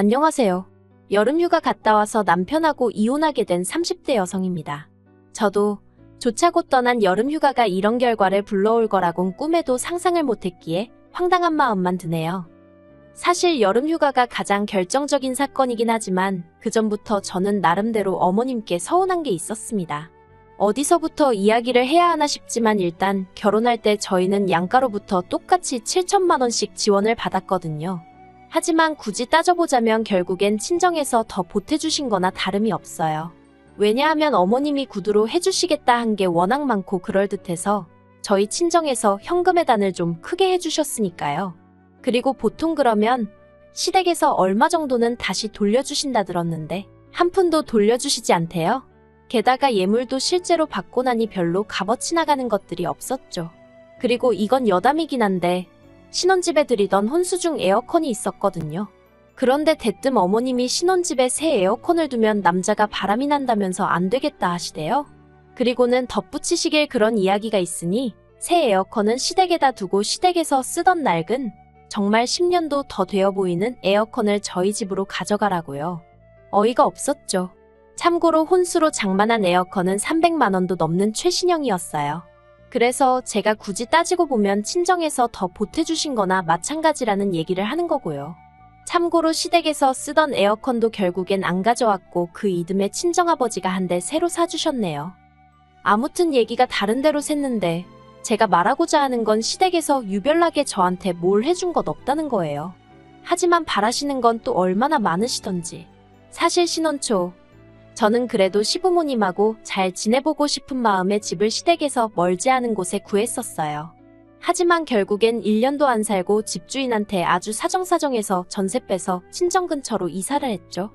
안녕하세요. 여름휴가 갔다 와서 남편하고 이혼하게 된 30대 여성입니다. 저도 조차 곧 떠난 여름휴가가 이런 결과를 불러올 거라곤 꿈에도 상상을 못했기에 황당한 마음만 드네요. 사실 여름휴가가 가장 결정적인 사건이긴 하지만 그 전부터 저는 나름대로 어머님께 서운한 게 있었습니다. 어디서부터 이야기를 해야 하나 싶지만 일단 결혼할 때 저희는 양가로부터 똑같이 7천만 원씩 지원을 받았거든요. 하지만 굳이 따져보자면 결국엔 친정에서 더 보태주신 거나 다름이 없어요. 왜냐하면 어머님이 구두로 해주시겠다 한 게 워낙 많고 그럴듯해서 저희 친정에서 현금의 단을 좀 크게 해주셨으니까요. 그리고 보통 그러면 시댁에서 얼마 정도는 다시 돌려주신다 들었는데 한 푼도 돌려주시지 않대요. 게다가 예물도 실제로 받고 나니 별로 값어치 나가는 것들이 없었죠. 그리고 이건 여담이긴 한데 신혼집에 들이던 혼수중 에어컨이 있었거든요. 그런데 대뜸 어머님이 신혼집에 새 에어컨을 두면 남자가 바람이 난다면서 안 되겠다 하시대요. 그리고는 덧붙이시길 그런 이야기가 있으니 새 에어컨은 시댁에다 두고 시댁에서 쓰던 낡은 정말 10년도 더 되어 보이는 에어컨을 저희 집으로 가져가라고요. 어이가 없었죠. 참고로 혼수로 장만한 에어컨은 300만 원도 넘는 최신형이었어요. 그래서 제가 굳이 따지고 보면 친정에서 더 보태주신 거나 마찬가지라는 얘기를 하는 거고요. 참고로 시댁에서 쓰던 에어컨도 결국엔 안 가져왔고 그 이듬해 친정아버지가 한 대 새로 사주셨네요. 아무튼 얘기가 다른 데로 샜는데 제가 말하고자 하는 건 시댁에서 유별나게 저한테 뭘 해준 것 없다는 거예요. 하지만 바라시는 건 또 얼마나 많으시던지. 사실 신혼 초 저는 그래도 시부모님하고 잘 지내보고 싶은 마음에 집을 시댁에서 멀지 않은 곳에 구했었어요. 하지만 결국엔 1년도 안 살고 집주인한테 아주 사정사정해서 전세 빼서 친정 근처로 이사를 했죠.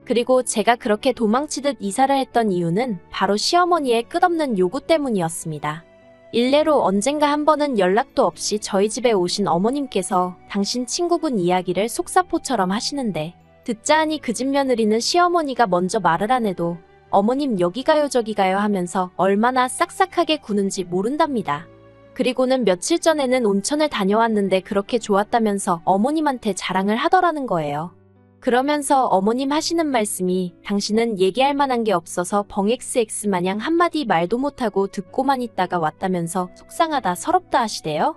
그리고 제가 그렇게 도망치듯 이사를 했던 이유는 바로 시어머니의 끝없는 요구 때문이었습니다. 일례로 언젠가 한 번은 연락도 없이 저희 집에 오신 어머님께서 당신 친구분 이야기를 속사포처럼 하시는데 듣자 하니 그 집 며느리는 시어머니가 먼저 말을 안 해도 어머님 여기 가요 저기 가요 하면서 얼마나 싹싹하게 구는지 모른답니다. 그리고는 며칠 전에는 온천을 다녀왔는데 그렇게 좋았다면서 어머님한테 자랑을 하더라는 거예요. 그러면서 어머님 하시는 말씀이 당신은 얘기할 만한 게 없어서 벙XX 마냥 한마디 말도 못하고 듣고만 있다가 왔다면서 속상하다 서럽다 하시대요.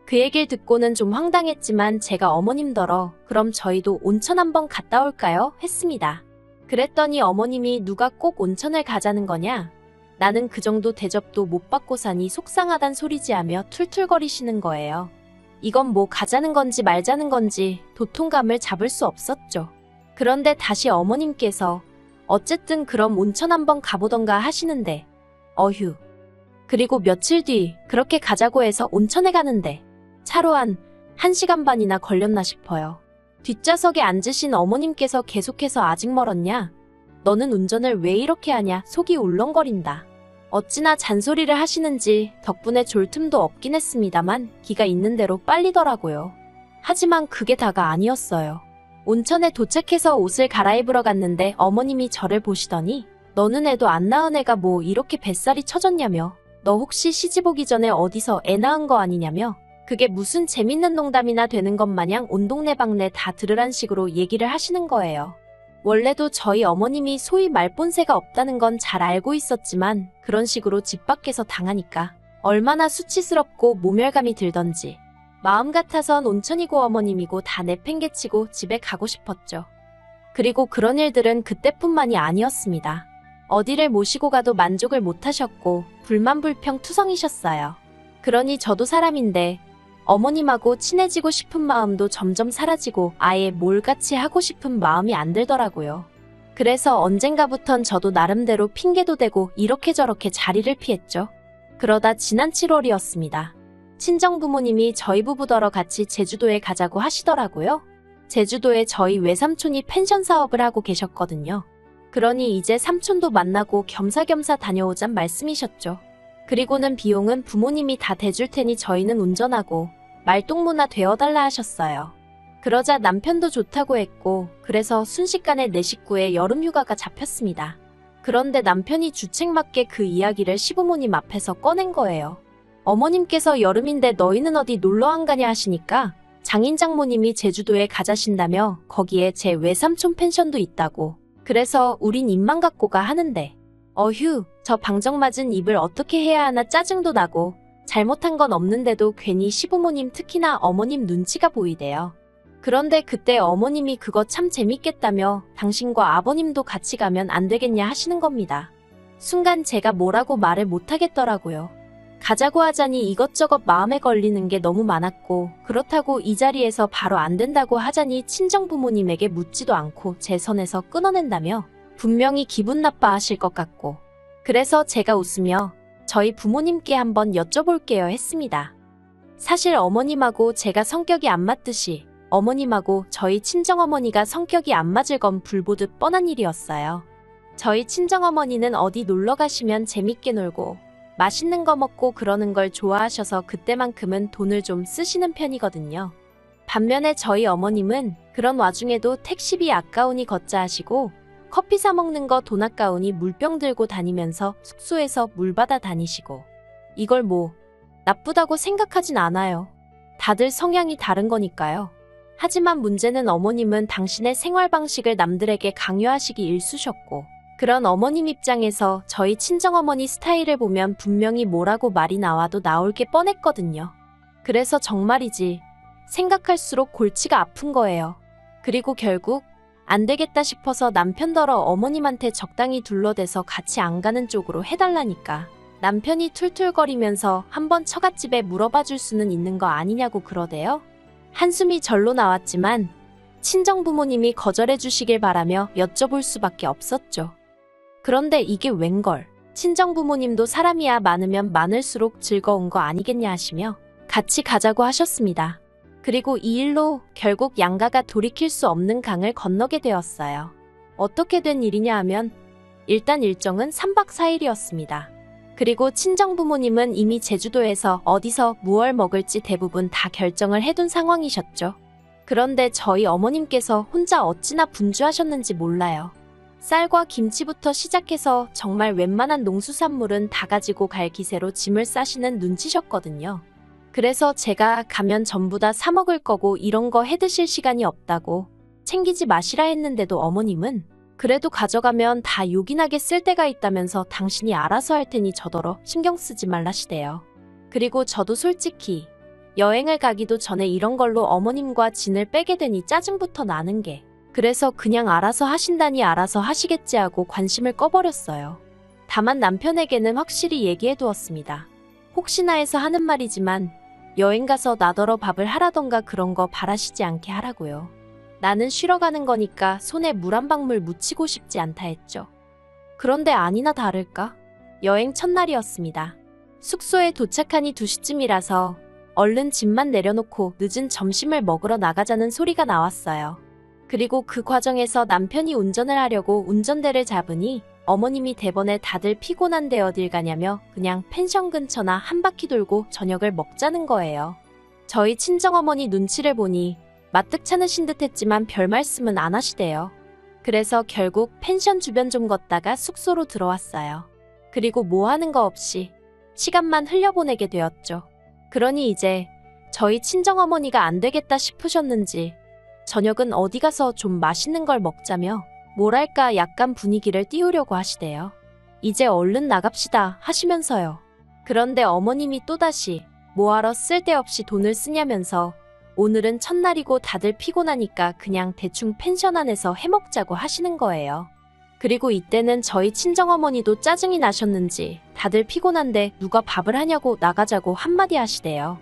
그 얘기를 듣고는 좀 황당했지만 제가 어머님더러 그럼 저희도 온천 한번 갔다 올까요? 했습니다. 그랬더니 어머님이 누가 꼭 온천을 가자는 거냐? 나는 그 정도 대접도 못 받고 사니 속상하단 소리지 하며 툴툴거리시는 거예요. 이건 뭐 가자는 건지 말자는 건지 도통감을 잡을 수 없었죠. 그런데 다시 어머님께서 어쨌든 그럼 온천 한번 가보던가 하시는데 어휴. 그리고 며칠 뒤 그렇게 가자고 해서 온천에 가는데 차로 한 1시간 반이나 걸렸나 싶어요. 뒷좌석에 앉으신 어머님께서 계속해서 아직 멀었냐? 너는 운전을 왜 이렇게 하냐? 속이 울렁거린다. 어찌나 잔소리를 하시는지 덕분에 졸 틈도 없긴 했습니다만 기가 있는 대로 빨리더라고요. 하지만 그게 다가 아니었어요. 온천에 도착해서 옷을 갈아입으러 갔는데 어머님이 저를 보시더니 너는 애도 안 낳은 애가 뭐 이렇게 뱃살이 처졌냐며 너 혹시 시집 오기 전에 어디서 애 낳은 거 아니냐며 그게 무슨 재밌는 농담이나 되는 것 마냥 온 동네 방네 다 들으란 식으로 얘기를 하시는 거예요. 원래도 저희 어머님이 소위 말본새가 없다는 건 잘 알고 있었지만 그런 식으로 집 밖에서 당하니까 얼마나 수치스럽고 모멸감이 들던지 마음 같아선 온천이고 어머님이고 다 내팽개치고 집에 가고 싶었죠. 그리고 그런 일들은 그때뿐만이 아니었습니다. 어디를 모시고 가도 만족을 못하셨고 불만불평 투성이셨어요. 그러니 저도 사람인데 어머님하고 친해지고 싶은 마음도 점점 사라지고 아예 뭘 같이 하고 싶은 마음이 안 들더라고요. 그래서 언젠가부턴 저도 나름대로 핑계도 대고 이렇게 저렇게 자리를 피했죠. 그러다 지난 7월이었습니다. 친정부모님이 저희 부부더러 같이 제주도에 가자고 하시더라고요. 제주도에 저희 외삼촌이 펜션 사업을 하고 계셨거든요. 그러니 이제 삼촌도 만나고 겸사겸사 다녀오잔 말씀이셨죠. 그리고는 비용은 부모님이 다 대줄 테니 저희는 운전하고 말동무나 되어달라 하셨어요. 그러자 남편도 좋다고 했고 그래서 순식간에 내 식구의 여름휴가가 잡혔습니다. 그런데 남편이 주책맞게 그 이야기를 시부모님 앞에서 꺼낸 거예요. 어머님께서 여름인데 너희는 어디 놀러 안 가냐 하시니까 장인 장모님이 제주도에 가자신다며 거기에 제 외삼촌 펜션도 있다고. 그래서 우린 입만 갖고 가 하는데 어휴, 저 방정맞은 입을 어떻게 해야 하나 짜증도 나고 잘못한 건 없는데도 괜히 시부모님 특히나 어머님 눈치가 보이대요. 그런데 그때 어머님이 그거 참 재밌겠다며 당신과 아버님도 같이 가면 안 되겠냐 하시는 겁니다. 순간 제가 뭐라고 말을 못하겠더라고요. 가자고 하자니 이것저것 마음에 걸리는 게 너무 많았고 그렇다고 이 자리에서 바로 안 된다고 하자니 친정부모님에게 묻지도 않고 제 선에서 끊어낸다며 분명히 기분 나빠하실 것 같고 그래서 제가 웃으며 저희 부모님께 한번 여쭤볼게요 했습니다. 사실 어머님하고 제가 성격이 안 맞듯이 어머님하고 저희 친정어머니가 성격이 안 맞을 건 불보듯 뻔한 일이었어요. 저희 친정어머니는 어디 놀러 가시면 재밌게 놀고 맛있는 거 먹고 그러는 걸 좋아하셔서 그때만큼은 돈을 좀 쓰시는 편이거든요. 반면에 저희 어머님은 그런 와중에도 택시비 아까우니 걷자 하시고 커피 사 먹는 거 돈 아까우니 물병 들고 다니면서 숙소에서 물 받아 다니시고 이걸 뭐 나쁘다고 생각하진 않아요. 다들 성향이 다른 거니까요. 하지만 문제는 어머님은 당신의 생활 방식을 남들에게 강요하시기 일쑤셨고 그런 어머님 입장에서 저희 친정어머니 스타일을 보면 분명히 뭐라고 말이 나와도 나올 게 뻔했거든요. 그래서 정말이지 생각할수록 골치가 아픈 거예요. 그리고 결국 안 되겠다 싶어서 남편더러 어머님한테 적당히 둘러대서 같이 안 가는 쪽으로 해달라니까 남편이 툴툴거리면서 한번 처갓집에 물어봐 줄 수는 있는 거 아니냐고 그러대요. 한숨이 절로 나왔지만 친정부모님이 거절해 주시길 바라며 여쭤볼 수밖에 없었죠. 그런데 이게 웬걸. 친정부모님도 사람이야 많으면 많을수록 즐거운 거 아니겠냐 하시며 같이 가자고 하셨습니다. 그리고 이 일로 결국 양가가 돌이킬 수 없는 강을 건너게 되었어요. 어떻게 된 일이냐 하면 일단 일정은 3박 4일이었습니다. 그리고 친정부모님은 이미 제주도에서 어디서 무얼 먹을지 대부분 다 결정을 해둔 상황이셨죠. 그런데 저희 어머님께서 혼자 어찌나 분주하셨는지 몰라요. 쌀과 김치부터 시작해서 정말 웬만한 농수산물은 다 가지고 갈 기세로 짐을 싸시는 눈치셨거든요. 그래서 제가 가면 전부 다 사 먹을 거고 이런 거 해드실 시간이 없다고 챙기지 마시라 했는데도 어머님은 그래도 가져가면 다 요긴하게 쓸 때가 있다면서 당신이 알아서 할 테니 저더러 신경 쓰지 말라시대요. 그리고 저도 솔직히 여행을 가기도 전에 이런 걸로 어머님과 진을 빼게 되니 짜증부터 나는 게 그래서 그냥 알아서 하신다니 알아서 하시겠지 하고 관심을 꺼버렸어요. 다만 남편에게는 확실히 얘기해 두었습니다. 혹시나 해서 하는 말이지만 여행 가서 나더러 밥을 하라던가 그런 거 바라시지 않게 하라고요. 나는 쉬러 가는 거니까 손에 물 한 방울 묻히고 싶지 않다 했죠. 그런데 아니나 다를까? 여행 첫날이었습니다. 숙소에 도착하니 2시쯤이라서 얼른 짐만 내려놓고 늦은 점심을 먹으러 나가자는 소리가 나왔어요. 그리고 그 과정에서 남편이 운전을 하려고 운전대를 잡으니 어머님이 대번에 다들 피곤한데 어딜 가냐며 그냥 펜션 근처나 한 바퀴 돌고 저녁을 먹자는 거예요. 저희 친정어머니 눈치를 보니 마뜩 차으신 듯 했지만 별 말씀은 안 하시대요. 그래서 결국 펜션 주변 좀 걷다가 숙소로 들어왔어요. 그리고 뭐 하는 거 없이 시간만 흘려보내게 되었죠. 그러니 이제 저희 친정어머니가 안 되겠다 싶으셨는지 저녁은 어디 가서 좀 맛있는 걸 먹자며 뭐랄까 약간 분위기를 띄우려고 하시대요. 이제 얼른 나갑시다 하시면서요. 그런데 어머님이 또다시 뭐하러 쓸데없이 돈을 쓰냐면서 오늘은 첫날이고 다들 피곤하니까 그냥 대충 펜션 안에서 해먹자고 하시는 거예요. 그리고 이때는 저희 친정어머니도 짜증이 나셨는지 다들 피곤한데 누가 밥을 하냐고 나가자고 한마디 하시대요.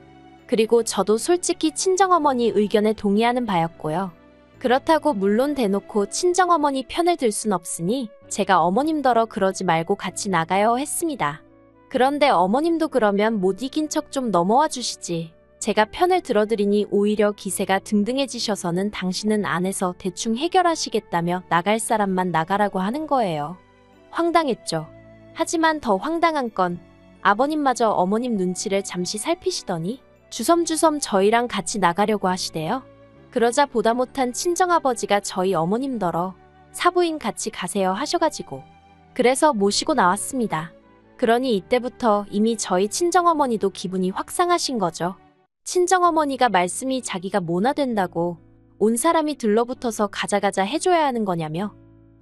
그리고 저도 솔직히 친정어머니 의견에 동의하는 바였고요. 그렇다고 물론 대놓고 친정어머니 편을 들 순 없으니 제가 어머님더러 그러지 말고 같이 나가요 했습니다. 그런데 어머님도 그러면 못 이긴 척 좀 넘어와 주시지. 제가 편을 들어드리니 오히려 기세가 등등해지셔서는 당신은 안에서 대충 해결하시겠다며 나갈 사람만 나가라고 하는 거예요. 황당했죠. 하지만 더 황당한 건 아버님마저 어머님 눈치를 잠시 살피시더니 주섬주섬 저희랑 같이 나가려고 하시대요. 그러자 보다 못한 친정아버지가 저희 어머님더러 사부인 같이 가세요 하셔가지고 그래서 모시고 나왔습니다. 그러니 이때부터 이미 저희 친정어머니도 기분이 확 상하신 거죠. 친정어머니가 말씀이 자기가 뭐나 된다고 온 사람이 들러붙어서 가자가자 해줘야 하는 거냐며.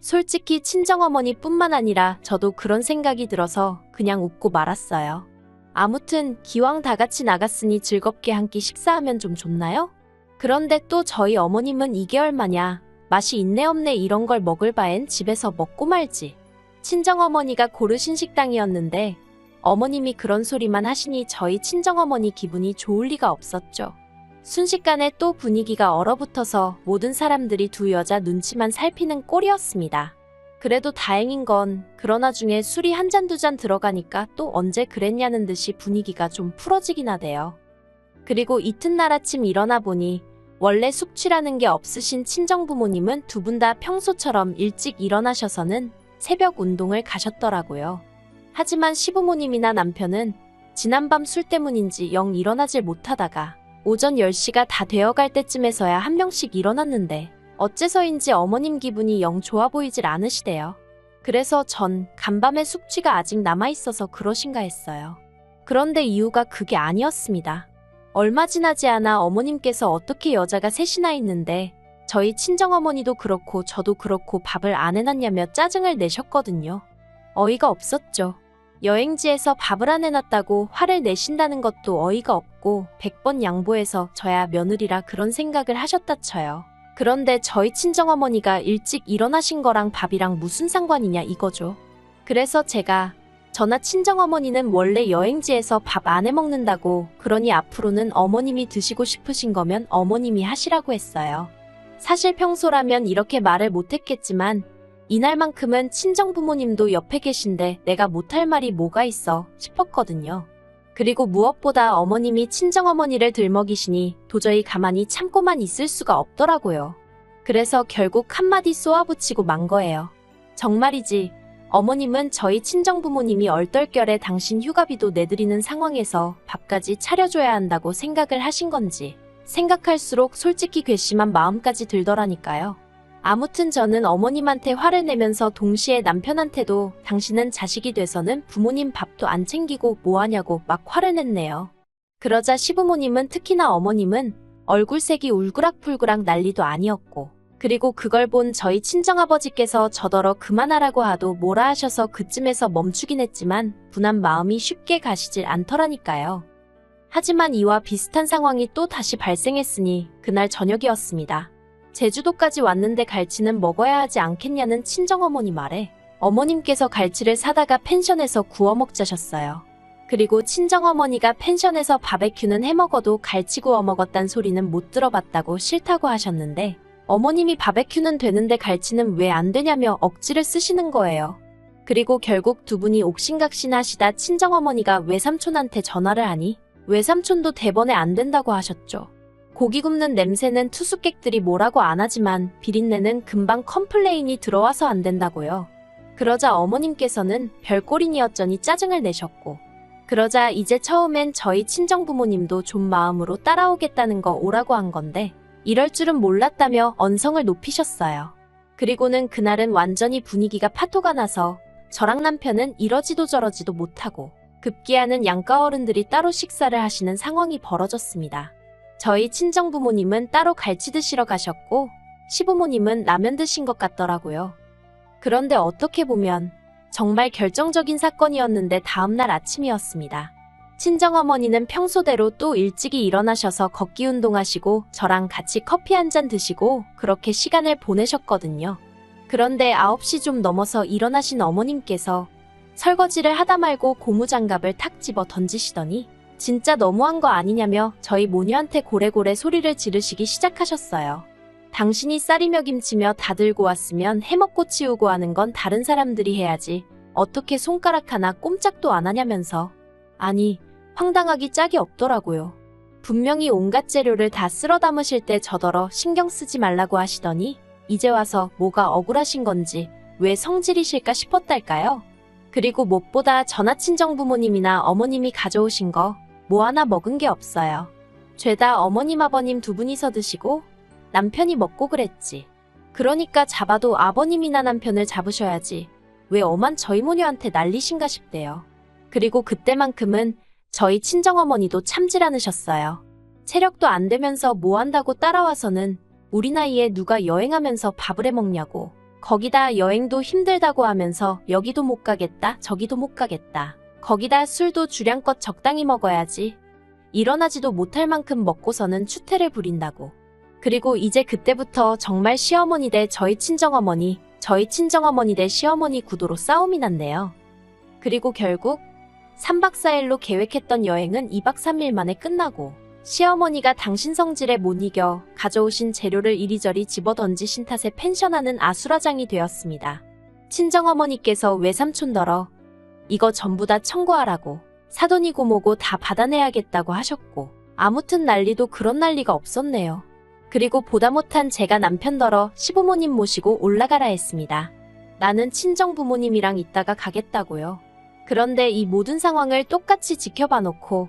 솔직히 친정어머니뿐만 아니라 저도 그런 생각이 들어서 그냥 웃고 말았어요. 아무튼 기왕 다 같이 나갔으니 즐겁게 한 끼 식사하면 좀 좋나요? 그런데 또 저희 어머님은 이게 얼마냐, 맛이 있네 없네 이런 걸 먹을 바엔 집에서 먹고 말지. 친정어머니가 고르신 식당이었는데 어머님이 그런 소리만 하시니 저희 친정어머니 기분이 좋을 리가 없었죠. 순식간에 또 분위기가 얼어붙어서 모든 사람들이 두 여자 눈치만 살피는 꼴이었습니다. 그래도 다행인 건 그러나 중에 술이 한 잔 두 잔 들어가니까 또 언제 그랬냐는 듯이 분위기가 좀 풀어지긴 하대요. 그리고 이튿날 아침 일어나 보니 원래 숙취라는 게 없으신 친정부모님은 두 분 다 평소처럼 일찍 일어나셔서는 새벽 운동을 가셨더라고요. 하지만 시부모님이나 남편은 지난밤 술 때문인지 영 일어나질 못하다가 오전 10시가 다 되어갈 때쯤에서야 한 명씩 일어났는데 어째서인지 어머님 기분이 영 좋아 보이질 않으시대요. 그래서 전 간밤에 숙취가 아직 남아있어서 그러신가 했어요. 그런데 이유가 그게 아니었습니다. 얼마 지나지 않아 어머님께서 어떻게 여자가 셋이나 있는데 저희 친정어머니도 그렇고 저도 그렇고 밥을 안 해놨냐며 짜증을 내셨거든요. 어이가 없었죠. 여행지에서 밥을 안 해놨다고 화를 내신다는 것도 어이가 없고 100번 양보해서 저야 며느리라 그런 생각을 하셨다 쳐요. 그런데 저희 친정어머니가 일찍 일어나신 거랑 밥이랑 무슨 상관이냐 이거죠. 그래서 제가 저나 친정어머니는 원래 여행지에서 밥 안 해먹는다고, 그러니 앞으로는 어머님이 드시고 싶으신 거면 어머님이 하시라고 했어요. 사실 평소라면 이렇게 말을 못했겠지만 이날만큼은 친정부모님도 옆에 계신데 내가 못할 말이 뭐가 있어 싶었거든요. 그리고 무엇보다 어머님이 친정어머니를 들먹이시니 도저히 가만히 참고만 있을 수가 없더라고요. 그래서 결국 한마디 쏘아붙이고 만 거예요. 정말이지 어머님은 저희 친정부모님이 얼떨결에 당신 휴가비도 내드리는 상황에서 밥까지 차려줘야 한다고 생각을 하신 건지 생각할수록 솔직히 괘씸한 마음까지 들더라니까요. 아무튼 저는 어머님한테 화를 내면서 동시에 남편한테도 당신은 자식이 돼서는 부모님 밥도 안 챙기고 뭐하냐고 막 화를 냈네요. 그러자 시부모님은, 특히나 어머님은 얼굴색이 울그락불그락 난리도 아니었고, 그리고 그걸 본 저희 친정아버지께서 저더러 그만하라고 하도 뭐라 하셔서 그쯤에서 멈추긴 했지만 분한 마음이 쉽게 가시질 않더라니까요. 하지만 이와 비슷한 상황이 또 다시 발생했으니 그날 저녁이었습니다. 제주도까지 왔는데 갈치는 먹어야 하지 않겠냐는 친정어머니 말에 어머님께서 갈치를 사다가 펜션에서 구워 먹자셨어요. 그리고 친정어머니가 펜션에서 바베큐는 해먹어도 갈치 구워 먹었단 소리는 못 들어봤다고 싫다고 하셨는데 어머님이 바베큐는 되는데 갈치는 왜 안 되냐며 억지를 쓰시는 거예요. 그리고 결국 두 분이 옥신각신 하시다 친정어머니가 외삼촌한테 전화를 하니 외삼촌도 대번에 안 된다고 하셨죠. 고기 굽는 냄새는 투숙객들이 뭐라고 안 하지만 비린내는 금방 컴플레인이 들어와서 안 된다고요. 그러자 어머님께서는 별꼴이니어쩌니 짜증을 내셨고, 그러자 이제 처음엔 저희 친정부모님도 좀 마음으로 따라오겠다는 거 오라고 한 건데 이럴 줄은 몰랐다며 언성을 높이셨어요. 그리고는 그날은 완전히 분위기가 파토가 나서 저랑 남편은 이러지도 저러지도 못하고 급기야는 양가 어른들이 따로 식사를 하시는 상황이 벌어졌습니다. 저희 친정부모님은 따로 갈치 드시러 가셨고 시부모님은 라면 드신 것 같더라고요. 그런데 어떻게 보면 정말 결정적인 사건이었는데 다음날 아침이었습니다. 친정어머니는 평소대로 또 일찍이 일어나셔서 걷기 운동하시고 저랑 같이 커피 한 잔 드시고 그렇게 시간을 보내셨거든요. 그런데 9시 좀 넘어서 일어나신 어머님께서 설거지를 하다 말고 고무장갑을 탁 집어 던지시더니 진짜 너무한 거 아니냐며 저희 모녀한테 고래고래 소리를 지르시기 시작하셨어요. 당신이 쌀이며 김치며 다 들고 왔으면 해먹고 치우고 하는 건 다른 사람들이 해야지 어떻게 손가락 하나 꼼짝도 안 하냐면서. 아니, 황당하기 짝이 없더라고요. 분명히 온갖 재료를 다 쓸어 담으실 때 저더러 신경 쓰지 말라고 하시더니 이제 와서 뭐가 억울하신 건지 왜 성질이실까 싶었달까요? 그리고 무엇보다 전하 친정부모님이나 어머님이 가져오신 거 뭐 하나 먹은 게 없어요. 죄다 어머님 아버님 두 분이서 드시고 남편이 먹고 그랬지. 그러니까 잡아도 아버님이나 남편을 잡으셔야지 왜 엄한 저희 모녀한테 난리신가 싶대요. 그리고 그때만큼은 저희 친정어머니도 참질 않으셨어요. 체력도 안 되면서 뭐 한다고 따라와서는 우리 나이에 누가 여행하면서 밥을 해 먹냐고. 거기다 여행도 힘들다고 하면서 여기도 못 가겠다, 저기도 못 가겠다. 거기다 술도 주량껏 적당히 먹어야지. 일어나지도 못할 만큼 먹고서는 추태를 부린다고. 그리고 이제 그때부터 정말 시어머니 대 저희 친정어머니, 저희 친정어머니 대 시어머니 구도로 싸움이 났네요. 그리고 결국 3박 4일로 계획했던 여행은 2박 3일 만에 끝나고 시어머니가 당신 성질에 못 이겨 가져오신 재료를 이리저리 집어던지신 탓에 펜션하는 아수라장이 되었습니다. 친정어머니께서 외삼촌더러 이거 전부 다 청구하라고 사돈이고 뭐고 다 받아내야겠다고 하셨고 아무튼 난리도 그런 난리가 없었네요. 그리고 보다 못한 제가 남편더러 시부모님 모시고 올라가라 했습니다. 나는 친정부모님이랑 있다가 가겠다고요. 그런데 이 모든 상황을 똑같이 지켜봐 놓고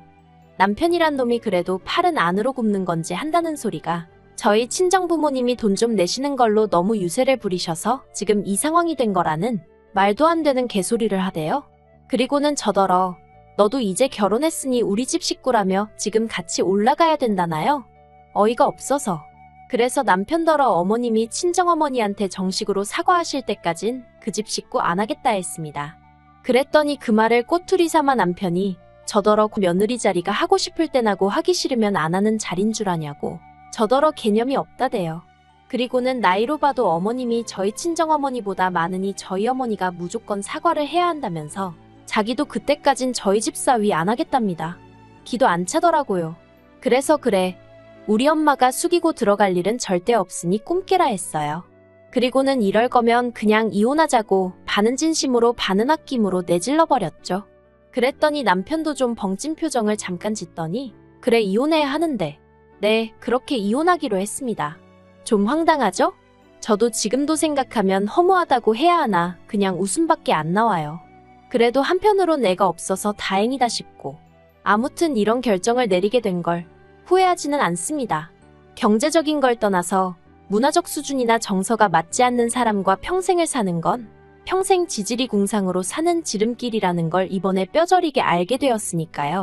남편이란 놈이 그래도 팔은 안으로 굽는 건지 한다는 소리가 저희 친정부모님이 돈 좀 내시는 걸로 너무 유세를 부리셔서 지금 이 상황이 된 거라는 말도 안 되는 개소리를 하대요. 그리고는 저더러 너도 이제 결혼했으니 우리 집 식구라며 지금 같이 올라가야 된다나요? 어이가 없어서. 그래서 남편더러 어머님이 친정어머니한테 정식으로 사과하실 때까진 그 집 식구 안 하겠다 했습니다. 그랬더니 그 말을 꼬투리 삼아 남편이 저더러 며느리 자리가 하고 싶을 땐하고 하기 싫으면 안 하는 자린 줄 아냐고. 저더러 개념이 없다대요. 그리고는 나이로 봐도 어머님이 저희 친정어머니보다 많으니 저희 어머니가 무조건 사과를 해야 한다면서 자기도 그때까진 저희 집 사위 안 하겠답니다. 기도 안 차더라고요. 그래서 그래. 우리 엄마가 숙이고 들어갈 일은 절대 없으니 꿈깨라 했어요. 그리고는 이럴 거면 그냥 이혼하자고 반은 진심으로 반은 아낌으로 내질러버렸죠. 그랬더니 남편도 좀 벙찐 표정을 잠깐 짓더니 그래 이혼해야 하는데 네 그렇게 이혼하기로 했습니다. 좀 황당하죠? 저도 지금도 생각하면 허무하다고 해야 하나 그냥 웃음밖에 안 나와요. 그래도 한편으론 애가 없어서 다행이다 싶고 아무튼 이런 결정을 내리게 된 걸 후회하지는 않습니다. 경제적인 걸 떠나서 문화적 수준이나 정서가 맞지 않는 사람과 평생을 사는 건 평생 지지리 궁상으로 사는 지름길이라는 걸 이번에 뼈저리게 알게 되었으니까요.